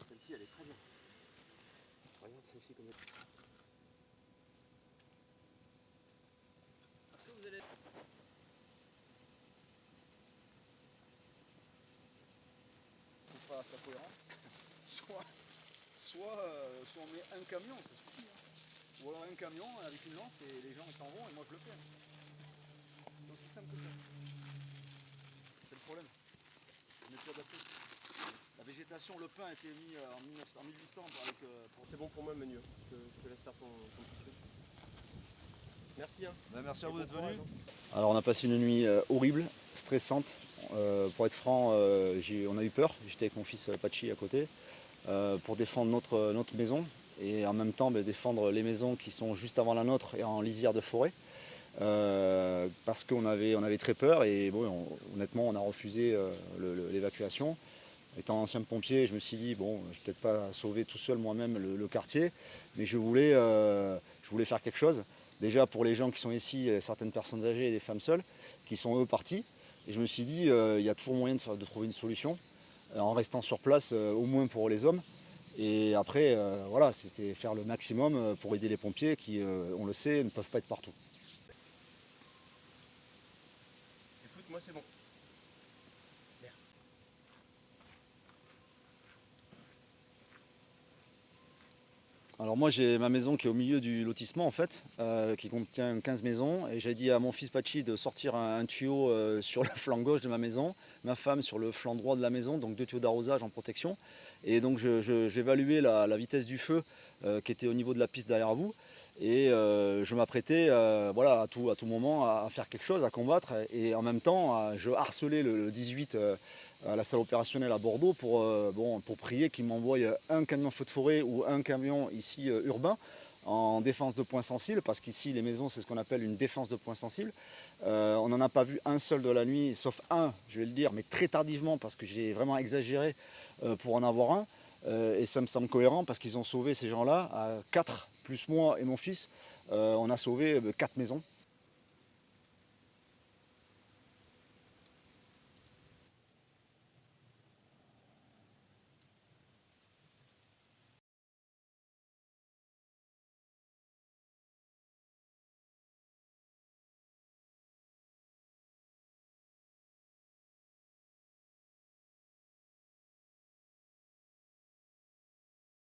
Celle-ci, elle est très bien. Regarde celle-ci comme elle est. Faut pas ça cohérent. Soit on met un camion, ça suffit. Hein. Ou alors un camion avec une lance et les gens ils s'en vont et moi je le fais. C'est aussi simple que ça. C'est le problème. On est plus adapté. La végétation, le pain a été mis en 1800 avec. C'est bon pour moi, Manu. Je te laisse faire ton petit truc. Merci. Hein. Ben, merci à vous d'être venus. Alors on a passé une nuit horrible, stressante. Pour être franc, on a eu peur. J'étais avec mon fils Pachi à côté pour défendre notre maison et en même temps défendre les maisons qui sont juste avant la nôtre et en lisière de forêt. Parce qu'on avait très peur et bon, honnêtement on a refusé l'évacuation. Étant ancien pompier, je me suis dit, bon, je ne vais peut-être pas sauver tout seul moi-même le quartier, mais je voulais faire quelque chose. Déjà pour les gens qui sont ici, certaines personnes âgées et des femmes seules, qui sont eux partis. Et je me suis dit, il y a toujours moyen de trouver une solution, en restant sur place, au moins pour les hommes. Et après, voilà, c'était faire le maximum pour aider les pompiers qui, on le sait, ne peuvent pas être partout. Écoute, moi c'est bon. Alors moi j'ai ma maison qui est au milieu du lotissement en fait, qui contient 15 maisons et j'ai dit à mon fils Pachi de sortir un tuyau sur le flanc gauche de ma maison, ma femme sur le flanc droit de la maison, donc 2 tuyaux d'arrosage en protection. Et donc j'évaluais la vitesse du feu qui était au niveau de la piste derrière vous et je m'apprêtais voilà, à tout moment à faire quelque chose, à combattre et en même temps je harcelais le 18 à la salle opérationnelle à Bordeaux pour prier qu'il m'envoie un camion feu de forêt ou un camion ici urbain en défense de points sensibles, parce qu'ici les maisons c'est ce qu'on appelle une défense de points sensibles. On n'en a pas vu un seul de la nuit, sauf un, je vais le dire, mais très tardivement parce que j'ai vraiment exagéré pour en avoir un. Et ça me semble cohérent parce qu'ils ont sauvé ces gens-là à 4, plus moi et mon fils. On a sauvé 4 maisons.